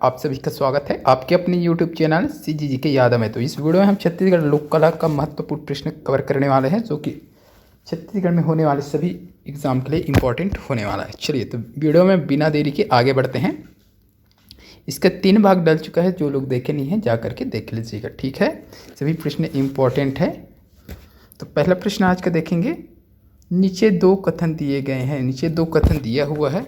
आप सभी का स्वागत है आपके अपने YouTube चैनल CGG के याद में। तो इस वीडियो में हम छत्तीसगढ़ लोक कला का महत्वपूर्ण प्रश्न कवर करने वाले हैं, जो कि छत्तीसगढ़ में होने वाले सभी एग्जाम के लिए इम्पोर्टेंट होने वाला है। चलिए तो वीडियो में बिना देरी के आगे बढ़ते हैं। इसका 3 भाग डल चुका है, जो लोग देखे नहीं हैं जा करके देख लीजिएगा, ठीक है। सभी प्रश्न इम्पोर्टेंट है। तो पहला प्रश्न आज का देखेंगे। नीचे 2 कथन दिए गए हैं, नीचे 2 कथन दिया हुआ है।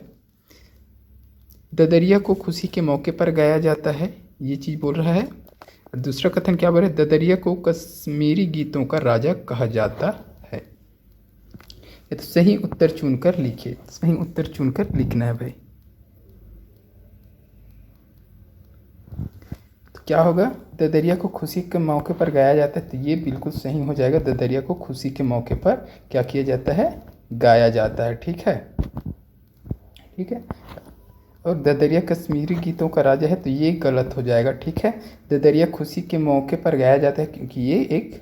ददरिया को खुशी के मौके पर गाया जाता है, ये चीज़ बोल रहा है। और दूसरा कथन क्या बोल रहा है? ददरिया को कश्मीरी गीतों का राजा कहा जाता है। ये तो सही उत्तर चुनकर लिखिए, सही उत्तर चुनकर लिखना है भाई। तो क्या होगा? ददरिया को खुशी के मौके पर गाया जाता है, तो ये बिल्कुल सही हो जाएगा। ददरिया को खुशी के मौके पर क्या किया जाता है? गाया जाता है, ठीक है, ठीक है। और ददरिया कश्मीरी गीतों का राजा है, तो ये गलत हो जाएगा, ठीक है। ददरिया खुशी के मौके पर गाया जाता है क्योंकि ये एक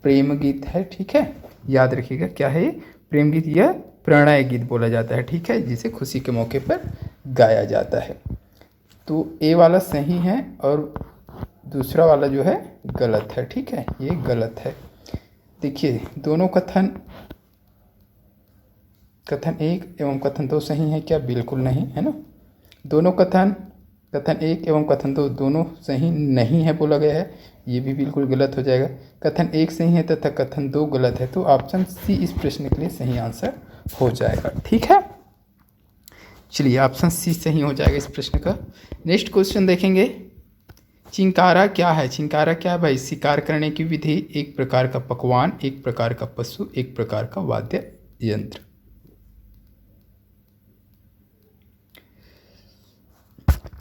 प्रेम गीत है, ठीक है। याद रखिएगा क्या है ये? प्रेम गीत या प्रणय गीत बोला जाता है, ठीक है, जिसे खुशी के मौके पर गाया जाता है। तो ए वाला सही है और दूसरा वाला जो है गलत है, ठीक है, ये गलत है। देखिए दोनों कथन 1 एवं कथन 2 सही है क्या? बिल्कुल नहीं, है ना। दोनों कथन 1 एवं कथन 2 दोनों सही नहीं है बोला गया है, ये भी बिल्कुल गलत हो जाएगा। कथन 1 सही है तथा कथन 2 गलत है, तो ऑप्शन सी इस प्रश्न के लिए सही आंसर हो जाएगा, ठीक है। चलिए ऑप्शन सी सही हो जाएगा इस प्रश्न का। नेक्स्ट क्वेश्चन देखेंगे। चिंकारा क्या है? चिंकारा क्या है भाई? शिकार करने की विधि, एक प्रकार का पकवान, एक प्रकार का पशु, एक प्रकार का वाद्य यंत्र।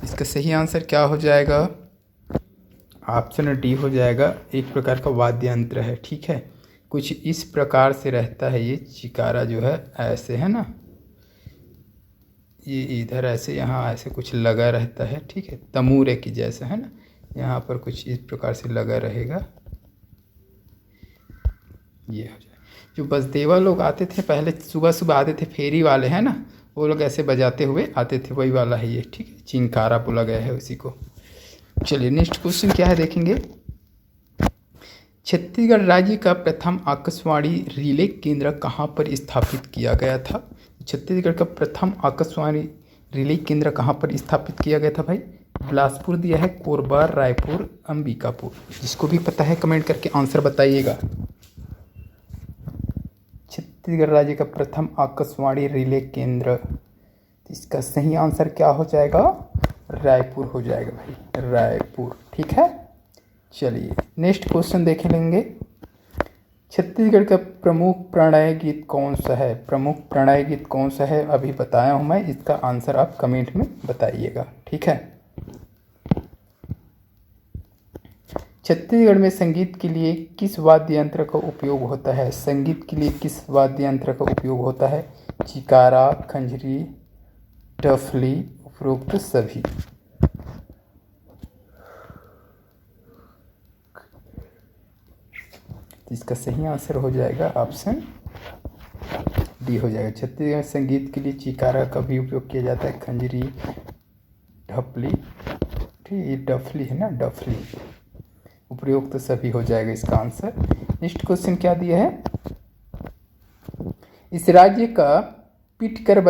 इसका सही आंसर क्या हो जाएगा? ऑप्शन डी हो जाएगा, एक प्रकार का वाद्य यंत्र है, ठीक है। कुछ इस प्रकार से रहता है ये चिकारा जो है, ऐसे है ना, ये इधर ऐसे, यहाँ ऐसे कुछ लगा रहता है, ठीक है, तमूरे की जैसा, है ना। यहाँ पर कुछ इस प्रकार से लगा रहेगा, ये हो जाए। जो बसदेवा लोग आते थे पहले, सुबह सुबह आते थे, फेरी वाले हैं ना, वो लोग ऐसे बजाते हुए आते थे, वही वाला है ये, ठीक है। चिंकारा बोला गया है उसी को। चलिए नेक्स्ट क्वेश्चन क्या है देखेंगे। छत्तीसगढ़ राज्य का प्रथम आकाशवाणी रिले केंद्र कहाँ पर स्थापित किया गया था? छत्तीसगढ़ का प्रथम आकाशवाणी रिले केंद्र कहाँ पर स्थापित किया गया था भाई? बिलासपुर दिया है, कोरबा, रायपुर, अंबिकापुर। जिसको भी पता है कमेंट करके आंसर बताइएगा। छत्तीसगढ़ राज्य का प्रथम आकाशवाणी रिले केंद्र, इसका सही आंसर क्या हो जाएगा? रायपुर हो जाएगा भाई, रायपुर, ठीक है। चलिए नेक्स्ट क्वेश्चन देख लेंगे। छत्तीसगढ़ का प्रमुख प्रणय गीत कौन सा है? प्रमुख प्रणय गीत कौन सा है अभी बताया हूँ मैं, इसका आंसर आप कमेंट में बताइएगा, ठीक है। छत्तीसगढ़ में संगीत के लिए किस वाद्य यंत्र का उपयोग होता है? संगीत के लिए किस वाद्य यंत्र का उपयोग होता है? चिकारा, खंजरी, डफली, उपरोक्त सभी। इसका सही आंसर हो जाएगा ऑप्शन डी हो जाएगा। छत्तीसगढ़ संगीत के लिए चिकारा का भी उपयोग किया जाता है, खंजरी, ढपली, ठीक, ये डफली है ना, डफली, उपयुक्त तो सभी हो जाएगा इसका आंसर। नेक्स्ट क्वेश्चन क्या दिया है। इस राज्य का पीट कर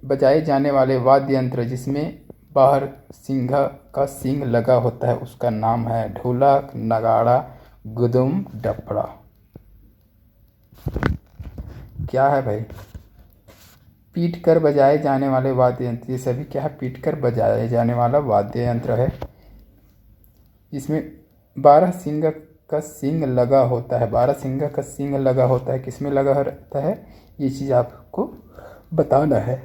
बजाए जाने वाले वाद्य यंत्र जिसमें बाहर सिंह का सींग लगा होता है, उसका नाम है ढोलक, नगाड़ा, गुदुम, डफड़ा। क्या है भाई? पीट कर बजाए जाने वाले वाद्य यंत्र, ये सभी क्या है? पीट कर बजाए जाने वाला वाद्य यंत्र है, इसमें 12 सिंह का सींग लगा होता है। 12 सिंह का सींग लगा होता है, किसमें लगा रहता है? ये चीज़ आपको बताना है।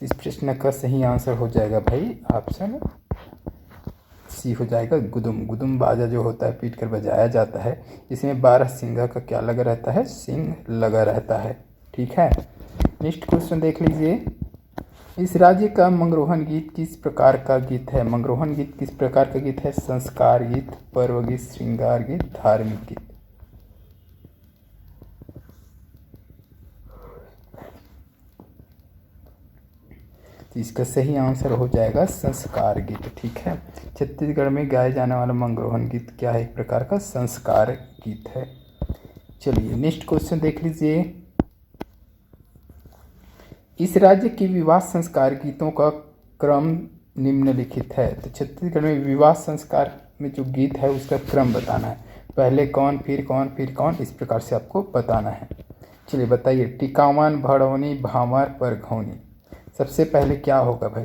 इस प्रश्न का सही आंसर हो जाएगा भाई ऑप्शन सी हो जाएगा, गुदुम। गुदुम बाजा जो होता है पीट कर बजाया जाता है, इसमें 12 सिंगा का क्या लगा रहता है? सिंग लगा रहता है, ठीक है। नेक्स्ट क्वेश्चन देख लीजिए। इस राज्य का मंगरोहन गीत किस प्रकार का गीत है? मंगरोहन गीत किस प्रकार का गीत है? संस्कार गीत, पर्व गीत, श्रृंगार गीत, धार्मिक गीत। तो इसका सही आंसर हो जाएगा संस्कार गीत। ठीक है, छत्तीसगढ़ में गाए जाने वाला मंगरोहन गीत क्या है? एक प्रकार का संस्कार गीत है। चलिए नेक्स्ट क्वेश्चन देख लीजिए। इस राज्य के विवाह संस्कार गीतों का क्रम निम्नलिखित है। तो छत्तीसगढ़ में विवाह संस्कार में जो गीत है उसका क्रम बताना है। पहले कौन, फिर कौन, फिर कौन, इस प्रकार से आपको बताना है। चलिए बताइए। टिकावन, भड़ौनी, भांवर, परघौनी। सबसे पहले क्या होगा भाई?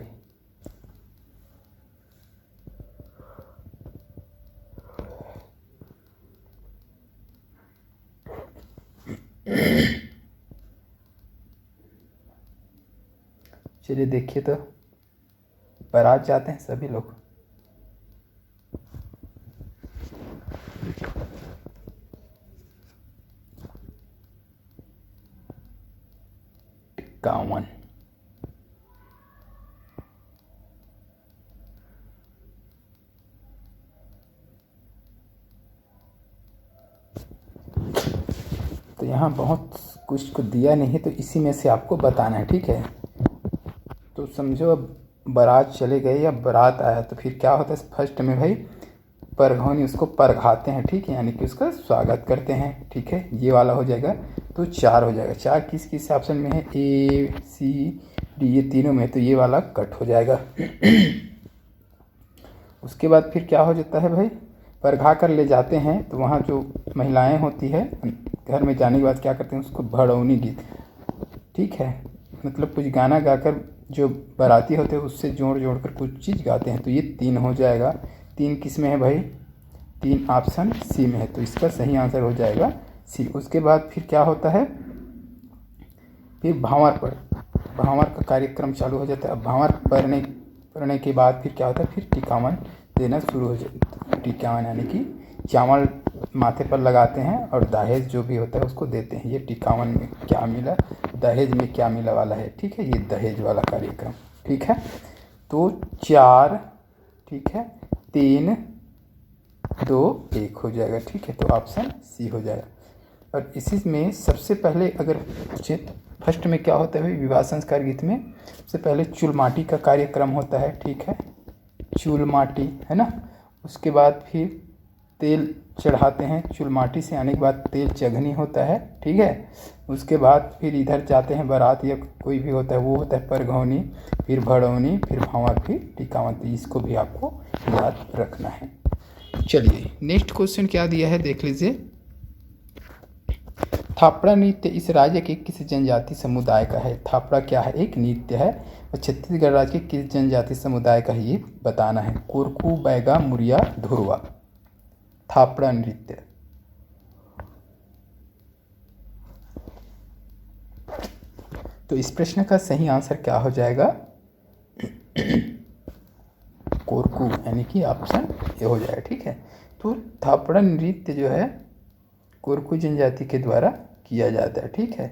चलिए देखिए, तो बारात जाते हैं सभी लोग। टिकावन, तो यहाँ बहुत कुछ को दिया नहीं है, तो इसी में से आपको बताना है। ठीक है, तो समझो अब बारात चले गए या बारात आया तो फिर क्या होता है? फर्स्ट में भाई परघौनी उसको परघाते हैं। ठीक है, यानी कि उसका स्वागत करते हैं। ठीक है, ये वाला हो जाएगा। तो 4 हो जाएगा। 4 किस किस ऑप्शन में है? ए, सी, डी, ये तीनों में है, तो ये वाला कट हो जाएगा। उसके बाद फिर क्या हो जाता है भाई? परघा कर ले जाते हैं, तो वहाँ जो महिलाएं होती है घर में जाने के बाद क्या करते हैं? उसको भड़ौनी गीत, ठीक है, मतलब कुछ गाना गाकर जो बाराती होते हैं उससे जोड़ जोड़ कर कुछ चीज़ गाते हैं। तो ये 3 हो जाएगा। 3 किस में है भाई? 3 ऑप्शन सी में है, तो इसका सही आंसर हो जाएगा सी। उसके बाद फिर क्या होता है? फिर भांवर का कार्यक्रम चालू हो जाता है। अब भांवर पढ़ने के बाद फिर क्या होता है? फिर टिकावन देना शुरू हो जाता है। टिकावन यानी कि चावल माथे पर लगाते हैं और दहेज जो भी होता है उसको देते हैं। ये टिकावन में क्या मिला, दहेज में क्या मिला वाला है। ठीक है, ये दहेज वाला कार्यक्रम। ठीक है, तो 4, ठीक है, 3, 2, 1 हो जाएगा। ठीक है, तो ऑप्शन सी हो जाएगा। और इसी में सबसे पहले अगर फर्स्ट में क्या होता है? विवाह संस्कार गीत में सबसे पहले चुलमाटी का कार्यक्रम होता है। ठीक है, चुलमाटी है ना। उसके बाद फिर तेल चढ़ाते हैं। चुलमाटी से आने के बाद तेल चघनी होता है। ठीक है, उसके बाद फिर इधर जाते हैं बारात या कोई भी होता है, वो होता है परघौनी, फिर भड़ौनी, फिर भांवर, फिर टिकावन। तो इसको भी आपको याद रखना है। चलिए नेक्स्ट क्वेश्चन क्या दिया है देख लीजिए। थापड़ा नृत्य इस राज्य के किस जनजाति समुदाय का है? थापड़ा क्या है? एक नृत्य है और छत्तीसगढ़ राज्य के किस जनजाति समुदाय का है ये बताना है। कोरकू, बैगा, मुरिया, धुरवा। थापड़ा नृत्य। तो इस प्रश्न का सही आंसर क्या हो जाएगा? कोरकू यानी कि ऑप्शन ए हो जाएगा। ठीक है, तो थापड़ा नृत्य जो है कोरकू जनजाति के द्वारा किया जाता है। ठीक है,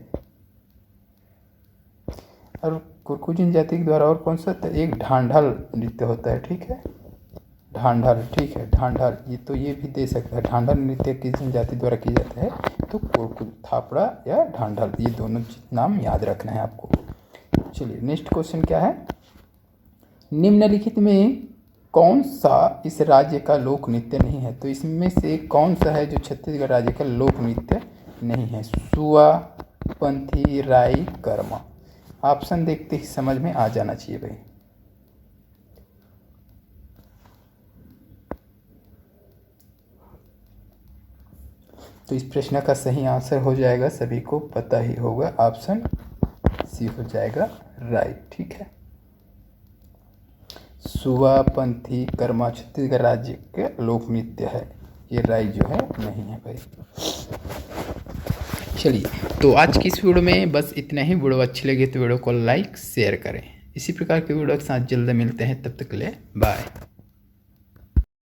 और कोरकू जनजाति के द्वारा और कौन सा? तो एक ढांढल नृत्य होता है। ठीक है, ढांढल। ठीक है, ढांढल, ये तो ये भी दे सकता है। ढांढल नृत्य किस जनजाति द्वारा किया जाता है? तो कोरकू, थापड़ा या ढांढल, ये दोनों नाम याद रखना है आपको। चलिए नेक्स्ट क्वेश्चन क्या है? निम्नलिखित में कौन सा इस राज्य का लोक नृत्य नहीं है? तो इसमें से कौन सा है जो छत्तीसगढ़ राज्य का लोक नृत्य नहीं है? सुआ, पंथी, राई, कर्मा। ऑप्शन देखते ही समझ में आ जाना चाहिए भाई। तो इस प्रश्न का सही आंसर हो जाएगा, सभी को पता ही होगा, ऑप्शन सी हो जाएगा राइट। ठीक है, सुआ, पंथी, कर्मा छत्तीसगढ़ राज्य के लोक नृत्य है। ये राई जो है नहीं है भाई। चलिए, तो आज की इस वीडियो में बस इतना ही। वीडियो अच्छी लगी तो वीडियो को लाइक शेयर करें। इसी प्रकार के वीडियो के साथ जल्द मिलते हैं, तब तक के लिए बाय।